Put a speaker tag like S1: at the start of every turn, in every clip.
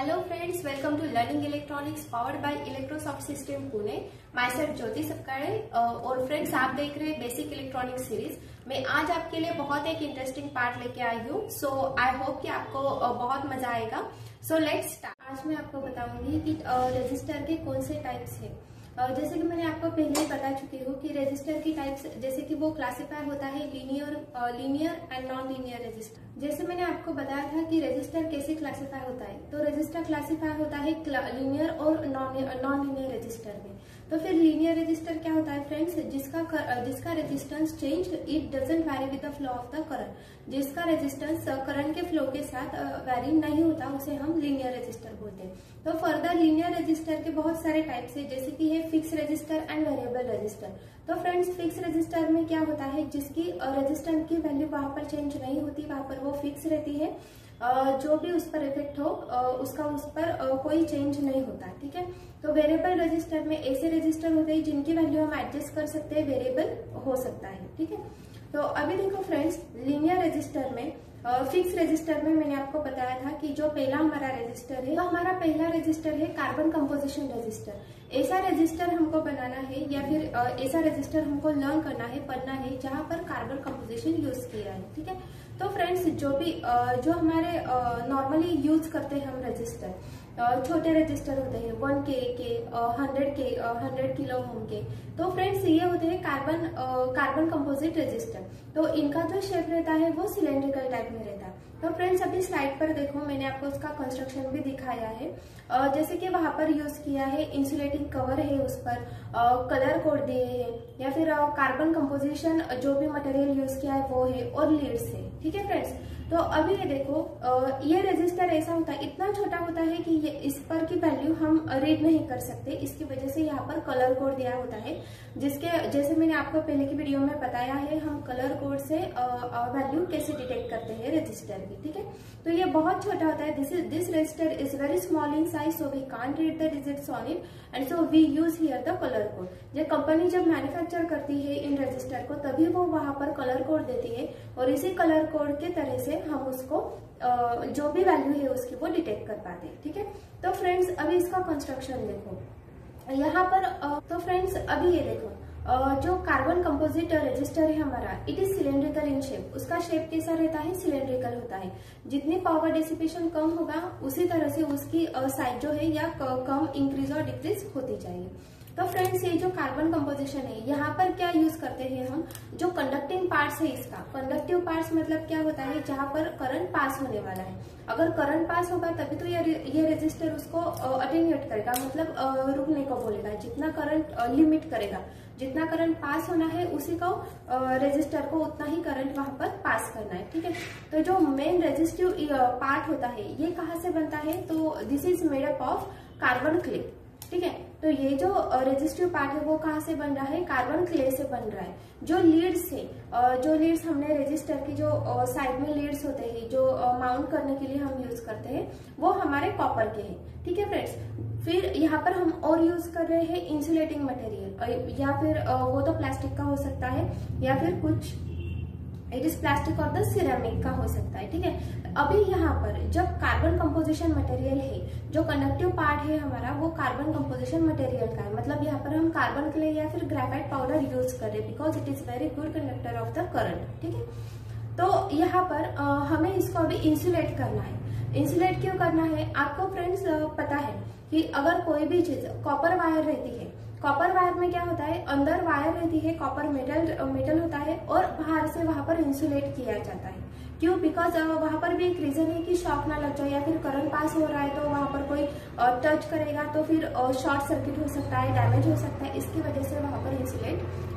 S1: Hello friends, welcome to learning electronics powered by Electrosoft system Pune. Myself Jyoti Sapkale. और friends, आप देख रहे हैं बेसिक इलेक्ट्रॉनिक्स सीरीज। मैं आज आपके लिए बहुत एक इंटरेस्टिंग पार्ट लेके आई हूँ। सो आई होप कि आपको बहुत मजा आएगा। So let's start. आज मैं आपको बताऊंगी कि रजिस्टर के कौन से टाइप्स है। जैसे कि मैंने आपको पहले ही बता चुकी हूँ कि रजिस्टर की टाइप्स जैसे कि वो क्लासिफाई होता है linear and non linear register. जैसे मैंने आपको बताया था कि रजिस्टर कैसे क्लासिफाई होता है, तो रजिस्टर क्लासिफाई होता है लीनियर और नॉन लीनियर रजिस्टर में। तो फिर लीनियर रजिस्टर क्या होता है फ्रेंड्स, जिसका resistance change it doesn't vary with the flow of the current. जिसका रेजिस्टेंस करंट के फ्लो के साथ वैरी नहीं होता उसे हम लीनियर रजिस्टर बोलते हैं। तो फर्दर लीनियर रजिस्टर के बहुत सारे टाइप्स है, जैसे कि है fix register and variable resistor. तो फ्रेंड्स, फिक्स रजिस्टर में क्या होता है, जिसकी रेजिस्टेंस की वैल्यू वहां पर चेंज नहीं होती, वहां पर वो फिक्स रहती है। जो भी उस पर इफेक्ट हो उसका उस पर कोई चेंज नहीं होता, ठीक है। तो वेरिएबल रजिस्टर में ऐसे रजिस्टर होते हैं जिनकी वैल्यू हम एडजस्ट कर सकते हैं, वेरिएबल हो सकता है, ठीक है। तो अभी देखो फ्रेंड्स, लीनियर रजिस्टर में फिक्स रजिस्टर में मैंने आपको बताया था कि जो पहला हमारा रजिस्टर है, तो हमारा पहला रजिस्टर है कार्बन कंपोजिशन रजिस्टर। ऐसा रजिस्टर हमको बनाना है या फिर ऐसा रजिस्टर हमको लर्न करना है, पढ़ना है, जहां पर कार्बन कंपोजिशन यूज किया है, ठीक है। तो फ्रेंड्स, जो हमारे नॉर्मली यूज करते हैं हम रजिस्टर, छोटे रजिस्टर होते हैं 1K के 100 किलो ओम के। तो फ्रेंड्स, ये होते हैं कार्बन कंपोजिट रजिस्टर। तो इनका जो शेप रहता है वो सिलेंड्रिकल टाइप में रहता है। तो फ्रेंड्स, अभी स्लाइड पर देखो, मैंने आपको उसका कंस्ट्रक्शन भी दिखाया है। जैसे कि वहां पर यूज किया है इंसुलेटिंग कवर है, उस पर कलर कोड दिए हैं, या फिर कार्बन कंपोजिशन जो भी मटेरियल यूज किया है वो है, और लीड्स है, ठीक है फ्रेंड्स। तो अभी ये देखो, ये रजिस्टर ऐसा होता है, इतना छोटा होता है कि ये इस पर की वैल्यू हम रीड नहीं कर सकते। इसकी वजह से यहाँ पर कलर कोड दिया होता है, जिसके जैसे मैंने आपको पहले की वीडियो में बताया है, हम कलर कोड से वैल्यू कैसे डिटेक्ट करते हैं रजिस्टर की, ठीक है। तो ये बहुत छोटा होता है। This resistor is very small in size, so we can't read the digits on it, and so we use here the colour code. ये कंपनी जब मैन्युफैक्चर करती है इन रजिस्टर को, तभी वो वहां पर कलर कोड देती है, और इसी कलर कोड के तरह से हम उसको जो भी वैल्यू है उसकी वो डिटेक्ट कर पाते हैं, ठीक है। तो फ्रेंड्स, अभी इसका कंस्ट्रक्शन देखो यहाँ पर। तो फ्रेंड्स, अभी ये देखो, जो कार्बन कंपोजिट रजिस्टर है हमारा, it is cylindrical in shape. उसका शेप कैसा रहता है, सिलेंड्रिकल होता है। जितनी पावर डिसिपेशन कम होगा, उसी तरह से उसकी साइज जो है या कम इंक्रीज और डिक्रीज होती जाएगी। तो फ्रेंड्स, ये जो कार्बन कंपोजिशन है, यहाँ पर क्या यूज करते हैं हम, जो कंडक्टिंग पार्ट्स है इसका। कंडक्टिव पार्ट्स मतलब क्या होता है, जहाँ पर करंट पास होने वाला है। अगर करंट पास होगा तभी तो ये रजिस्टर उसको अटेन्यूएट करेगा, मतलब रुकने को बोलेगा। जितना करंट लिमिट करेगा, जितना करंट पास होना है उसी को रजिस्टर को उतना ही करंट वहां पर पास करना है, ठीक है। तो जो मेन रेजिस्टिव पार्ट होता है, ये कहाँ से बनता है, तो this is made up of carbon clay, ठीक है। तो ये जो रेजिस्टिव पार्ट है वो कहाँ से बन रहा है, कार्बन क्ले से बन रहा है। जो लीड्स है, जो लीड्स हमने रजिस्टर की जो साइड में लीड्स होते हैं, जो माउंट करने के लिए हम यूज करते हैं, वो हमारे कॉपर के हैं, ठीक है फ्रेंड्स। फिर यहाँ पर हम और यूज कर रहे हैं इंसुलेटिंग मटेरियल, या फिर वो तो प्लास्टिक का हो सकता है, या फिर कुछ इट इज प्लास्टिक और द सिरेमिक का हो सकता है, ठीक है। अभी यहाँ पर जब कार्बन कंपोजिशन मटेरियल है, जो कंडक्टिव पार्ट है हमारा, वो कार्बन कंपोजिशन मटेरियल का है। मतलब यहाँ पर हम कार्बन क्ले या फिर ग्रेफाइट पाउडर यूज कर रहे हैं, because it is very good conductor of the current, ठीक है। तो यहाँ पर हमें इसको अभी इंसुलेट करना है। इंसुलेट क्यों करना है, आपको फ्रेंड्स पता है कि अगर कोई भी चीज, कॉपर वायर रहती है, कॉपर वायर में क्या होता है, अंदर वायर रहती है, कॉपर मेटल होता है, और बाहर से वहां पर इंसुलेट किया जाता है। क्यों, बिकॉज वहां पर भी एक रीजन है कि शॉक ना लग जाए, या फिर करंट पास हो रहा है तो वहां पर कोई टच करेगा तो फिर शॉर्ट सर्किट हो सकता है, डैमेज हो सकता है। इसकी वजह से वहां पर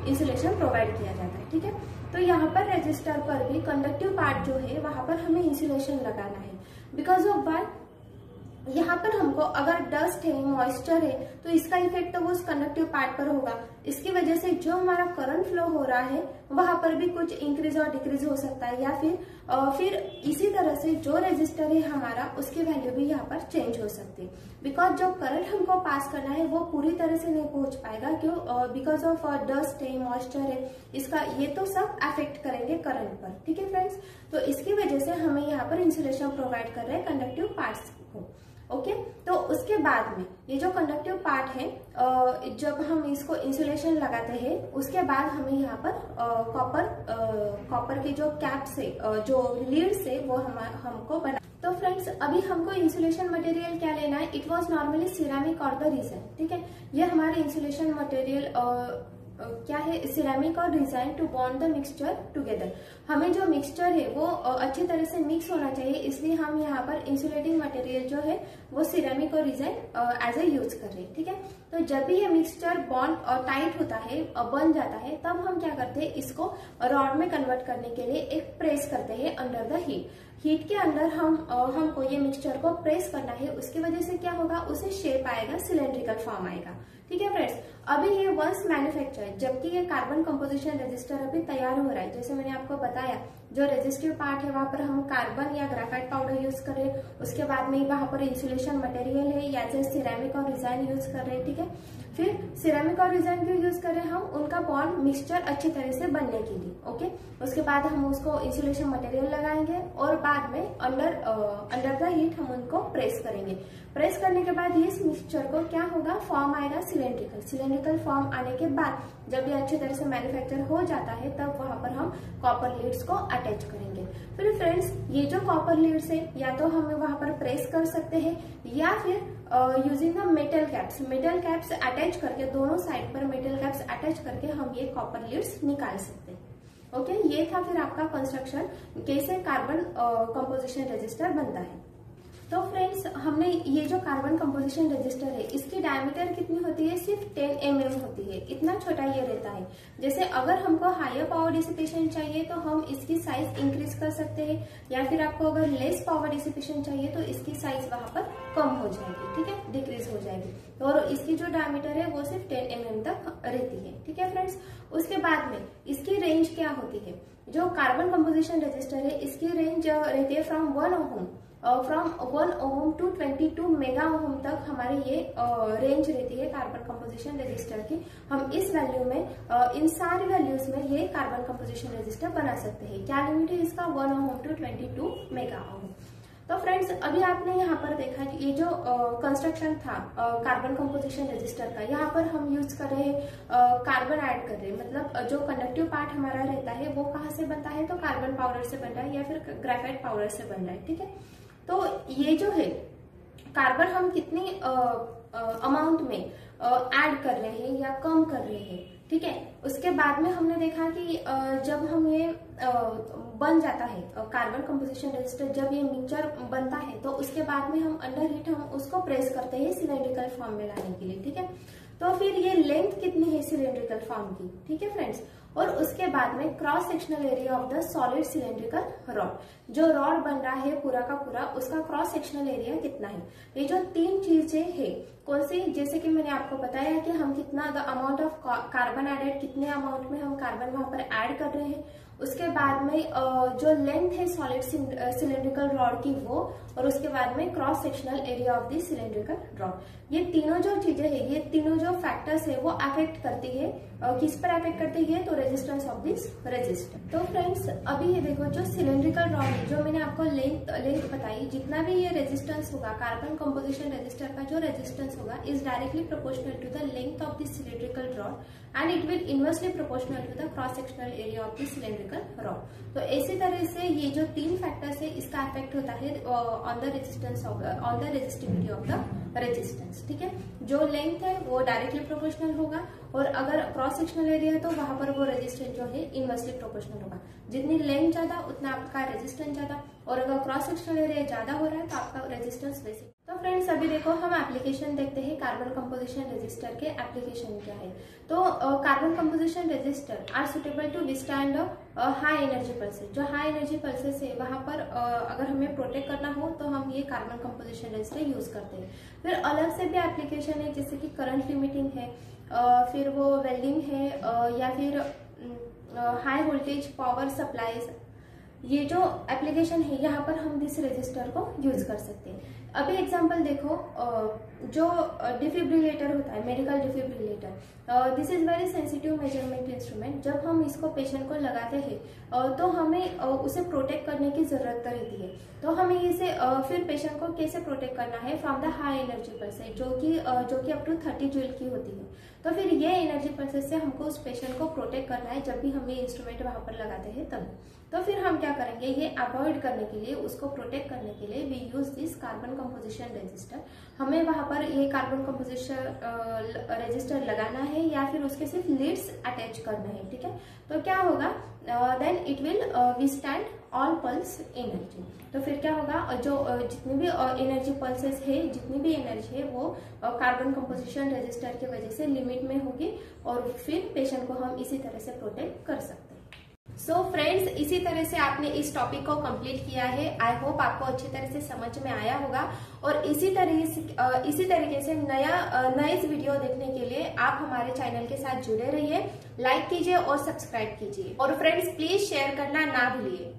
S1: इंसुलेशन प्रोवाइड किया जाता है, ठीक है। तो यहाँ पर रजिस्टर पर भी कंडक्टिव पार्ट जो है वहां पर हमें इंसुलेशन लगाना है, बिकॉज ऑफ व्हाट, यहाँ पर हमको अगर डस्ट है, मॉइस्चर है, तो इसका इफेक्ट तो वो उस कंडक्टिव पार्ट पर होगा। इसकी वजह से जो हमारा करंट फ्लो हो रहा है वहां पर भी कुछ इंक्रीज और डिक्रीज हो सकता है, या फिर इसी तरह से जो रजिस्टर है हमारा, उसकी वैल्यू भी यहाँ पर चेंज हो सकती है। बिकॉज जो करंट हमको पास करना है वो पूरी तरह से नहीं पहुंच पाएगा, क्यों, बिकॉज ऑफ डस्ट है, मॉइस्चर है, इसका ये तो सब अफेक्ट करेंगे करंट पर, ठीक है फ्रेंड्स। तो इसकी वजह से हमें यहाँ पर इंसुलेशन प्रोवाइड कर रहे हैं कंडक्टिव पार्ट्स को, ओके। उसके बाद में ये जो कंडक्टिव पार्ट है, जब हम इसको इंसुलेशन लगाते हैं उसके बाद हमें यहाँ पर कॉपर के जो कैप्स है, जो लीड्स है, वो हमको बना। तो फ्रेंड्स अभी हमको इंसुलेशन मटेरियल क्या लेना है, इट वाज नॉर्मली सिरेमिक और द रीजन, ठीक है। ये हमारे इंसुलेशन मटेरियल क्या है, सिरेमिक और resin to bond the mixture together. हमें जो मिक्सचर है वो अच्छी तरह से मिक्स होना चाहिए, इसलिए हम यहाँ पर इंसुलेटिंग मटेरियल जो है वो सिरेमिक और रिजाइन एज ए यूज कर रहे हैं, ठीक है। तो जब भी ये मिक्सचर बॉन्ड और टाइट होता है, बन जाता है, तब हम क्या करते हैं, इसको रॉड में कन्वर्ट करने के लिए एक प्रेस करते हैं अंडर द हीट के अंदर हमको ये मिक्सचर को प्रेस करना है। उसकी वजह से क्या होगा, उसे शेप आएगा, सिलेंड्रिकल फॉर्म आएगा, ठीक है फ्रेंड्स। अभी ये वंस मैन्युफैक्चर, जबकि ये कार्बन कंपोजिशन रजिस्टर अभी तैयार हो रहा है, जैसे मैंने आपको बताया जो रेजिस्टिव पार्ट है वहां पर हम कार्बन या ग्रेफाइट पाउडर यूज कर रहे हैं, उसके बाद में वहां पर इंसुलेशन मटेरियल है या फिर सिरेमिक और रिजाइन यूज कर रहे हैं, ठीक है। फिर सिरेमिक और रिजाइन क्यों यूज कर रहे हैं हम, उनका बॉन्ड मिक्सचर अच्छी तरह से बनने के लिए, ओके। उसके बाद हम उसको इंसुलेशन मटेरियल लगाएंगे और बाद में अंडर द हीट हम उनको प्रेस करेंगे। प्रेस करने के बाद इस मिक्सचर को क्या होगा, फॉर्म आएगा सिलेंड्रिकल फॉर्म आने के बाद जब ये अच्छी तरह से मैन्युफैक्चर हो जाता है तब वहां पर हम कॉपर लीड्स को अटैच करेंगे। फिर फ्रेंड्स ये जो कॉपर लीड्स है या तो हम वहां पर प्रेस कर सकते हैं या फिर using the metal caps attach करके, दोनों साइड पर मेटल कैप्स अटैच करके हम ये कॉपर लीड्स निकाल सकते हैं, ओके। ये था फिर आपका कंस्ट्रक्शन, कैसे कार्बन कंपोजिशन रजिस्टर बनता है। तो फ्रेंड्स हमने ये जो कार्बन कंपोजिशन रजिस्टर है इसकी डायमीटर कितनी होती है, सिर्फ 10 mm होती है, इतना छोटा ये रहता है। जैसे अगर हमको हायर पावर डिसिपेशन चाहिए तो हम इसकी साइज इंक्रीज कर सकते हैं, या फिर आपको अगर लेस पावर डिसिपेशन चाहिए तो इसकी साइज वहां पर कम हो जाएगी, ठीक है, डिक्रीज हो जाएगी। और इसकी जो डायमीटर है वो सिर्फ 10 mm तक रहती है, ठीक है फ्रेंड्स। उसके बाद में इसकी रेंज क्या होती है, जो कार्बन कंपोजिशन रजिस्टर है इसकी रेंज रहती है from 1 ohm to 22 mega ohm तक हमारी ये रेंज रहती है कार्बन कंपोजिशन रजिस्टर की। हम इस वैल्यू में इन सारी वैल्यूज में ये कार्बन कंपोजिशन रजिस्टर बना सकते हैं। क्या लिमिट है इसका, 1 ओम टू 22 मेगा ओम। तो फ्रेंड्स अभी आपने यहाँ पर देखा कि ये जो कंस्ट्रक्शन था कार्बन कंपोजिशन रजिस्टर का, यहाँ पर हम यूज कर रहे हैं कार्बन ऐड कर रहे हैं, मतलब जो कंडक्टिव पार्ट हमारा रहता है वो कहाँ से बनता है, तो कार्बन पाउडर से बन रहा है या फिर ग्रेफाइट पाउडर से बन रहा है, ठीक है। तो ये जो है कार्बन हम कितनी अमाउंट में ऐड कर रहे हैं या कम कर रहे हैं, ठीक है। उसके बाद में हमने देखा कि जब हम ये बन जाता है कार्बन कंपोजिशन रजिस्टर, जब ये मिक्सचर बनता है तो उसके बाद में हम अंडर हीट हम उसको प्रेस करते हैं सिलेंड्रिकल फॉर्म में लाने के लिए, ठीक है। तो फिर ये लेंथ कितनी है सिलेंड्रिकल फॉर्म की, ठीक है फ्रेंड्स। और उसके बाद में cross sectional area of the solid cylindrical rod, जो रॉड बन रहा है पूरा का पूरा, उसका क्रॉस सेक्शनल एरिया कितना है। ये जो तीन चीजें है कौन सी, जैसे कि मैंने आपको बताया कि हम कितना the amount of carbon added, कितने अमाउंट में हम कार्बन वहां पर ऐड कर रहे हैं। उसके बाद में जो लेंथ है सॉलिड सिलेंड्रिकल रॉड की वो, और उसके बाद में cross sectional area of the cylindrical rod. ये तीनों जो चीजें है, ये तीनों जो फैक्टर्स है वो अफेक्ट करती है, किस पर अफेक्ट करती है, तो रेजिस्टेंस ऑफ दिस रजिस्टर। तो फ्रेंड्स अभी ये देखो जो सिलेंड्रिकल रॉड है, जो मैंने आपको लेंथ बताई, जितना भी ये रेजिस्टेंस होगा कार्बन कंपोजिशन रजिस्टर का जो रेजिस्टेंस होगा is directly proportional to the length of the cylindrical rod and it will inversely proportional to the cross sectional area of the cylindrical rod. तो इसी तरह से ये जो तीन फैक्टर्स है इसका इफेक्ट होता है on the resistance of on the resistivity of the resistance, ठीक है। जो लेंथ है वो डायरेक्टली प्रोपोर्शनल होगा, और अगर क्रॉस सेक्शनल एरिया है तो वहां पर वो रेजिस्टेंस जो है इनवर्सली प्रोपोर्शनल होगा। जितनी लेंथ ज्यादा उतना आपका रेजिस्टेंस ज्यादा, और अगर क्रॉस सेक्शनल एरिया ज्यादा हो रहा है तो आपका रेजिस्टेंस वैसे। तो फ्रेंड्स अभी देखो हम एप्लीकेशन देखते हैं कार्बन कंपोजिशन रजिस्टर के एप्लीकेशन क्या है। तो carbon composition resistor are suitable to withstand high energy pulses. जो हाई एनर्जी पल्सेस है वहां पर अगर हमें प्रोटेक्ट करना हो तो हम ये कार्बन कंपोजिशन रजिस्टर यूज करते हैं। फिर अलग से भी एप्लीकेशन है जैसे कि करंट लिमिटिंग है, फिर वो वेल्डिंग है, या फिर हाई वोल्टेज पावर सप्लाईज। ये जो एप्लीकेशन है यहाँ पर हम दिस रजिस्टर को यूज कर सकते हैं। अभी एग्जांपल देखो, जो डिफिब्रिलेटर होता है, medical defibrillator, this is very sensitive measurement instrument. जब हम इसको पेशेंट को लगाते हैं तो हमें उसे प्रोटेक्ट करने की जरूरत रहती है। तो हमें इसे फिर पेशेंट को कैसे प्रोटेक्ट करना है from the high energy pulses, जो कि अप टू 30 जूल की होती है। तो फिर ये एनर्जी पल्सेस से हमको उस पेशेंट को प्रोटेक्ट करना है जब भी हम ये इंस्ट्रूमेंट वहां पर लगाते हैं तब। तो फिर हम क्या करेंगे, ये अवॉइड करने के लिए, उसको प्रोटेक्ट करने के लिए we use this carbon composition resistor. हमें वहां पर ये कार्बन कंपोजिशन रजिस्टर लगाना है या फिर उसके सिर्फ लीड्स अटैच करना है, ठीक है। तो क्या होगा, then it will withstand all pulse energy. तो फिर क्या होगा, जो जितनी भी एनर्जी पल्सेस है, जितनी भी एनर्जी है वो कार्बन कंपोजिशन रजिस्टर की वजह से लिमिट में होगी और फिर पेशेंट को हम इसी तरह से प्रोटेक्ट कर सकते हैं। सो फ्रेंड्स, इसी तरह से आपने इस टॉपिक को कंप्लीट किया है। आई होप आपको अच्छी तरह से समझ में आया होगा और इसी तरीके से नए वीडियो देखने के लिए आप हमारे चैनल के साथ जुड़े रहिए, लाइक कीजिए और सब्सक्राइब कीजिए। और फ्रेंड्स, प्लीज शेयर करना ना भूलिए।